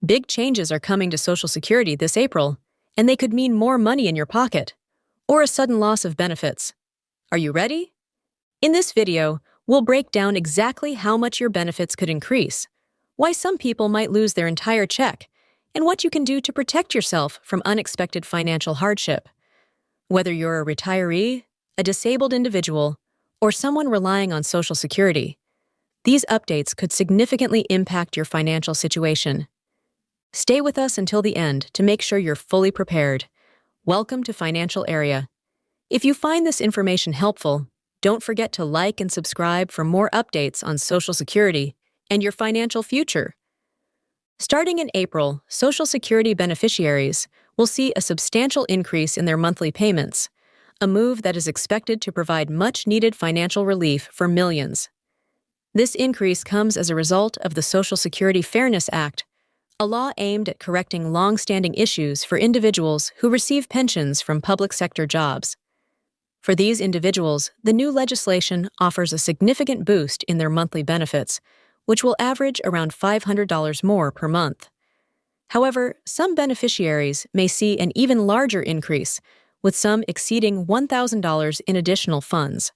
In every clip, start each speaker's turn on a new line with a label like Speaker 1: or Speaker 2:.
Speaker 1: Big changes are coming to Social Security this April, and they could mean more money in your pocket or a sudden loss of benefits. Are you ready? In this video, we'll break down exactly how much your benefits could increase, why some people might lose their entire check, and what you can do to protect yourself from unexpected financial hardship. Whether you're a retiree, a disabled individual, or someone relying on Social Security, these updates could significantly impact your financial situation. Stay with us until the end to make sure you're fully prepared. Welcome to Financial Area. If you find this information helpful, don't forget to like and subscribe for more updates on Social Security and your financial future. Starting in April, Social Security beneficiaries will see a substantial increase in their monthly payments, a move that is expected to provide much-needed financial relief for millions. This increase comes as a result of the Social Security Fairness Act, a law aimed at correcting long-standing issues for individuals who receive pensions from public sector jobs. For these individuals, the new legislation offers a significant boost in their monthly benefits, which will average around $500 more per month. However, some beneficiaries may see an even larger increase, with some exceeding $1,000 in additional funds.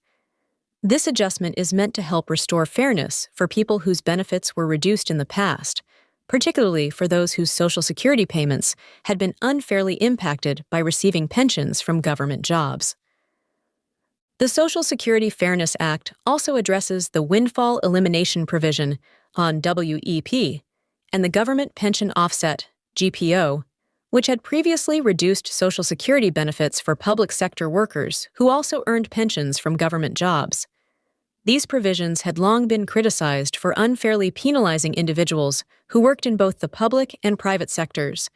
Speaker 1: This adjustment is meant to help restore fairness for people whose benefits were reduced in the past, particularly for those whose Social Security payments had been unfairly impacted by receiving pensions from government jobs. The Social Security Fairness Act also addresses the windfall elimination provision on WEP and the Government Pension Offset (GPO), which had previously reduced Social Security benefits for public sector workers who also earned pensions from government jobs. These provisions had long been criticized for unfairly penalizing individuals who worked in both the public and private sectors.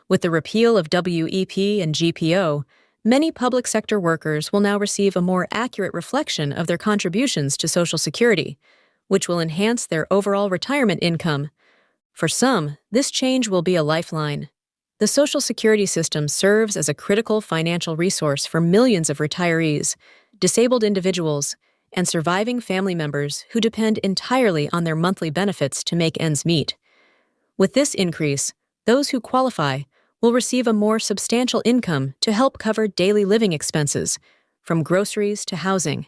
Speaker 1: With the repeal of WEP and GPO, many public sector workers will now receive a more accurate reflection of their contributions to Social Security, which will enhance their overall retirement income. For some, this change will be a lifeline. The Social Security system serves as a critical financial resource for millions of retirees, disabled individuals, and surviving family members who depend entirely on their monthly benefits to make ends meet. With this increase, those who qualify will receive a more substantial income to help cover daily living expenses, from groceries to housing.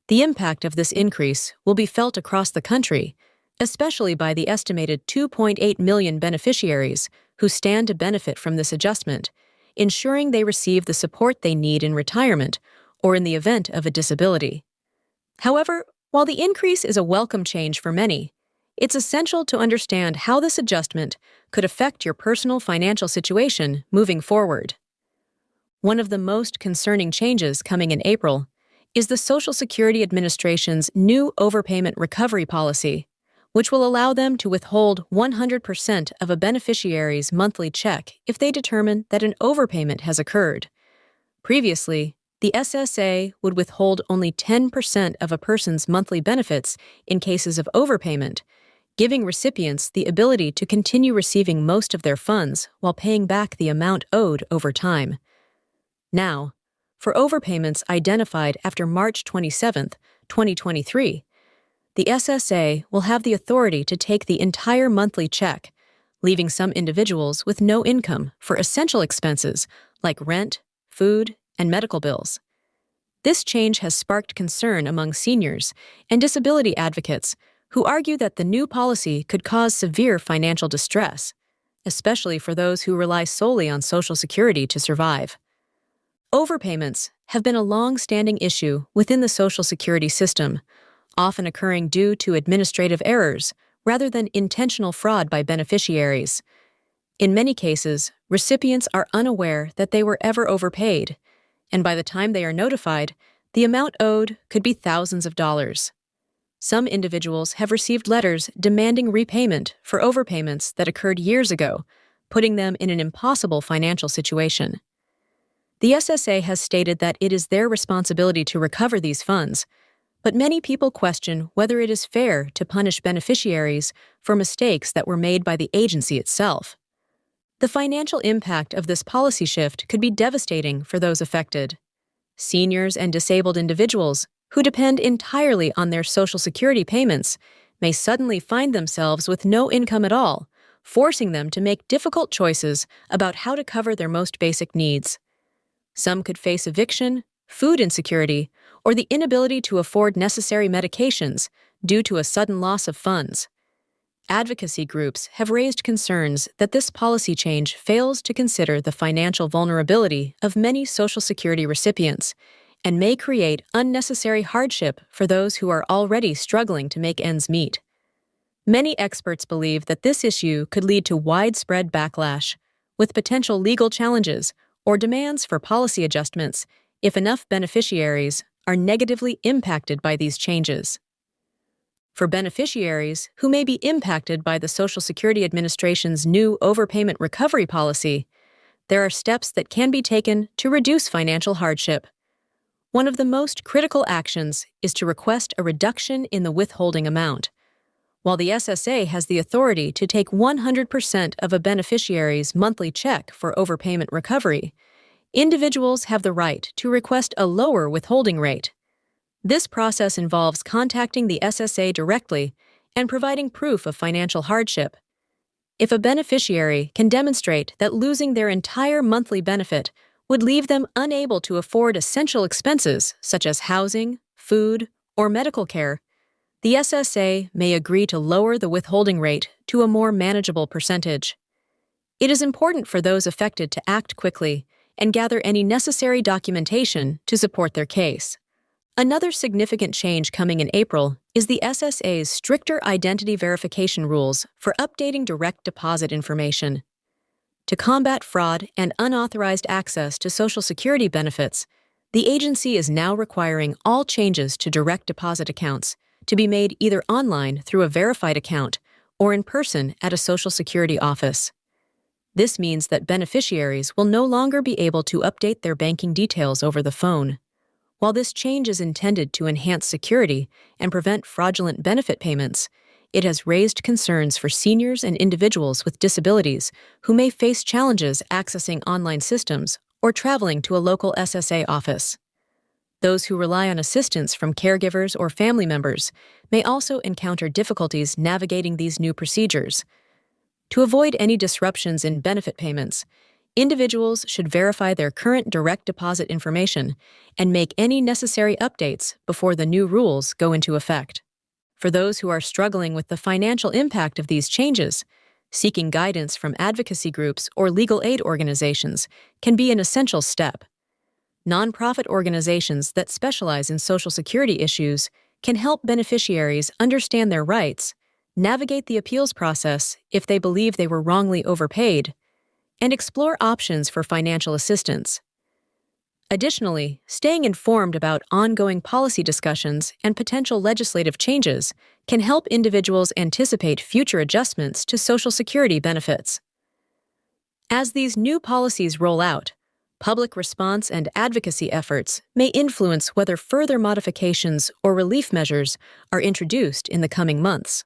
Speaker 1: The impact of this increase will be felt across the country, especially by the estimated 2.8 million beneficiaries who stand to benefit from this adjustment, ensuring they receive the support they need in retirement or in the event of a disability. However, while the increase is a welcome change for many, it's essential to understand how this adjustment could affect your personal financial situation moving forward. One of the most concerning changes coming in April is the Social Security Administration's new overpayment recovery policy, which will allow them to withhold 100% of a beneficiary's monthly check if they determine that an overpayment has occurred. Previously, the SSA would withhold only 10% of a person's monthly benefits in cases of overpayment, giving recipients the ability to continue receiving most of their funds while paying back the amount owed over time. Now, for overpayments identified after March 27, 2023, the SSA will have the authority to take the entire monthly check, leaving some individuals with no income for essential expenses like rent, food, and medical bills. This change has sparked concern among seniors and disability advocates who argue that the new policy could cause severe financial distress, especially for those who rely solely on Social Security to survive. Overpayments have been a long-standing issue within the Social Security system, often occurring due to administrative errors rather than intentional fraud by beneficiaries. In many cases, recipients are unaware that they were ever overpaid, and by the time they are notified, the amount owed could be thousands of dollars. Some individuals have received letters demanding repayment for overpayments that occurred years ago, putting them in an impossible financial situation. The SSA has stated that it is their responsibility to recover these funds, but many people question whether it is fair to punish beneficiaries for mistakes that were made by the agency itself. The financial impact of this policy shift could be devastating for those affected. Seniors and disabled individuals who depend entirely on their Social Security payments may suddenly find themselves with no income at all, forcing them to make difficult choices about how to cover their most basic needs. Some could face eviction, food insecurity, or the inability to afford necessary medications due to a sudden loss of funds. Advocacy groups have raised concerns that this policy change fails to consider the financial vulnerability of many Social Security recipients and may create unnecessary hardship for those who are already struggling to make ends meet. Many experts believe that this issue could lead to widespread backlash, with potential legal challenges or demands for policy adjustments if enough beneficiaries are negatively impacted by these changes. For beneficiaries who may be impacted by the Social Security Administration's new overpayment recovery policy, there are steps that can be taken to reduce financial hardship. One of the most critical actions is to request a reduction in the withholding amount. While the SSA has the authority to take 100% of a beneficiary's monthly check for overpayment recovery, individuals have the right to request a lower withholding rate. This process involves contacting the SSA directly and providing proof of financial hardship. If a beneficiary can demonstrate that losing their entire monthly benefit would leave them unable to afford essential expenses such as housing, food, or medical care, the SSA may agree to lower the withholding rate to a more manageable percentage. It is important for those affected to act quickly and gather any necessary documentation to support their case. Another significant change coming in April is the SSA's stricter identity verification rules for updating direct deposit information. To combat fraud and unauthorized access to Social Security benefits, the agency is now requiring all changes to direct deposit accounts to be made either online through a verified account or in person at a Social Security office. This means that beneficiaries will no longer be able to update their banking details over the phone. While this change is intended to enhance security and prevent fraudulent benefit payments, it has raised concerns for seniors and individuals with disabilities who may face challenges accessing online systems or traveling to a local SSA office. Those who rely on assistance from caregivers or family members may also encounter difficulties navigating these new procedures. To avoid any disruptions in benefit payments, individuals should verify their current direct deposit information and make any necessary updates before the new rules go into effect. For those who are struggling with the financial impact of these changes, seeking guidance from advocacy groups or legal aid organizations can be an essential step. Nonprofit organizations that specialize in Social Security issues can help beneficiaries understand their rights, navigate the appeals process if they believe they were wrongly overpaid, and explore options for financial assistance. Additionally, staying informed about ongoing policy discussions and potential legislative changes can help individuals anticipate future adjustments to Social Security benefits. As these new policies roll out, public response and advocacy efforts may influence whether further modifications or relief measures are introduced in the coming months.